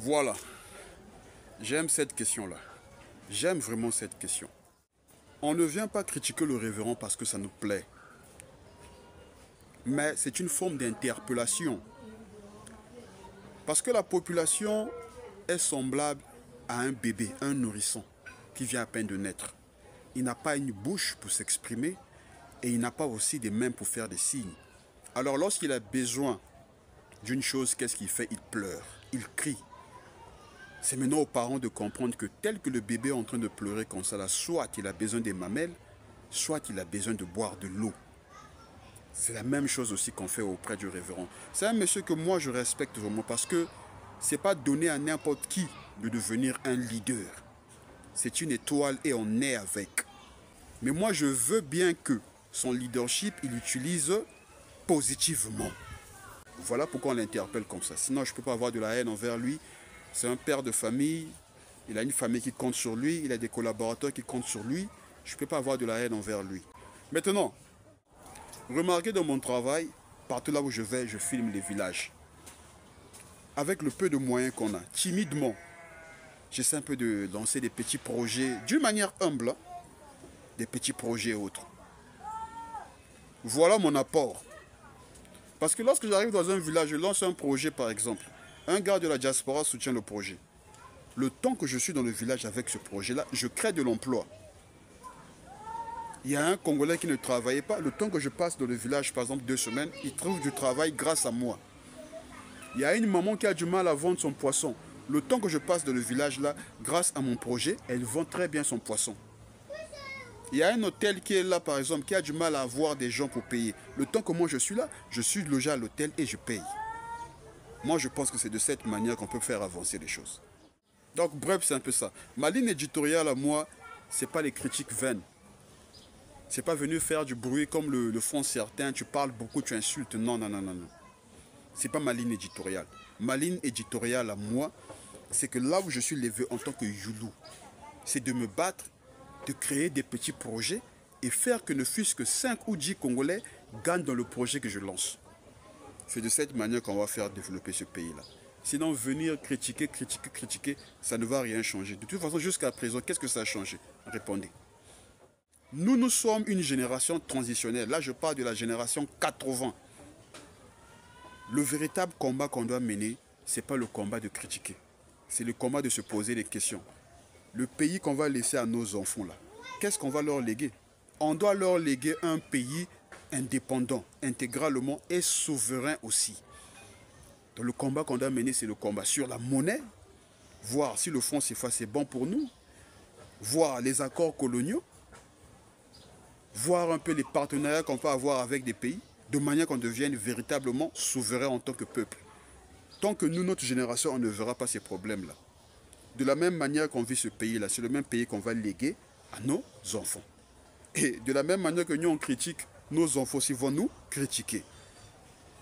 Voilà, j'aime cette question-là. J'aime vraiment cette question. On ne vient pas critiquer le révérend parce que ça nous plaît. Mais c'est une forme d'interpellation. Parce que la population est semblable à un bébé, un nourrisson, qui vient à peine de naître. Il n'a pas une bouche pour s'exprimer et il n'a pas aussi des mains pour faire des signes. Alors lorsqu'il a besoin d'une chose, qu'est-ce qu'il fait? Il pleure, il crie. C'est maintenant aux parents de comprendre que tel que le bébé est en train de pleurer comme ça, là, soit il a besoin des mamelles, soit il a besoin de boire de l'eau. C'est la même chose aussi qu'on fait auprès du révérend. C'est un monsieur que moi je respecte vraiment parce que c'est pas donné à n'importe qui de devenir un leader. C'est une étoile et on est avec. Mais moi je veux bien que son leadership, il l'utilise positivement. Voilà pourquoi on l'interpelle comme ça. Sinon je ne peux pas avoir de la haine envers lui. C'est un père de famille, il a une famille qui compte sur lui, il a des collaborateurs qui comptent sur lui. Je ne peux pas avoir de la haine envers lui. Maintenant, remarquez dans mon travail, partout là où je vais, je filme les villages. Avec le peu de moyens qu'on a, timidement, j'essaie un peu de lancer des petits projets, d'une manière humble, des petits projets et autres. Voilà mon apport. Parce que lorsque j'arrive dans un village, je lance un projet par exemple. Un gars de la diaspora soutient le projet. Le temps que je suis dans le village avec ce projet-là, je crée de l'emploi. Il y a un Congolais qui ne travaillait pas. Le temps que je passe dans le village, par exemple 2 semaines, il trouve du travail grâce à moi. Il y a une maman qui a du mal à vendre son poisson. Le temps que je passe dans le village là, grâce à mon projet, elle vend très bien son poisson. Il y a un hôtel qui est là, par exemple, qui a du mal à avoir des gens pour payer. Le temps que moi je suis là, je suis logé à l'hôtel et je paye. Moi, je pense que c'est de cette manière qu'on peut faire avancer les choses. Donc, bref, c'est un peu ça. Ma ligne éditoriale à moi, c'est pas les critiques vaines. C'est pas venir faire du bruit comme le font certains. Tu parles beaucoup, tu insultes. Non, non, non, non, non. C'est pas ma ligne éditoriale. Ma ligne éditoriale à moi, c'est que là où je suis levé en tant que Youlou, c'est de me battre, de créer des petits projets et faire que ne fût-ce que 5 ou 10 Congolais gagnent dans le projet que je lance. C'est de cette manière qu'on va faire développer ce pays-là. Sinon, venir critiquer, critiquer, critiquer, ça ne va rien changer. De toute façon, jusqu'à présent, qu'est-ce que ça a changé? Répondez. Nous sommes une génération transitionnelle. Là, je parle de la génération 80. Le véritable combat qu'on doit mener, ce n'est pas le combat de critiquer. C'est le combat de se poser des questions. Le pays qu'on va laisser à nos enfants, là, qu'est-ce qu'on va leur léguer? On doit leur léguer un pays indépendant, intégralement et souverain aussi. Donc le combat qu'on doit mener, c'est le combat sur la monnaie, voir si le franc CFA c'est bon pour nous, voir les accords coloniaux, voir un peu les partenariats qu'on peut avoir avec des pays, de manière qu'on devienne véritablement souverain en tant que peuple. Tant que nous, notre génération, on ne verra pas ces problèmes-là. De la même manière qu'on vit ce pays-là, c'est le même pays qu'on va léguer à nos enfants. Et de la même manière que nous, on critique, nos enfants aussi vont nous critiquer.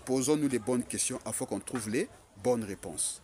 Posons-nous les bonnes questions afin qu'on trouve les bonnes réponses.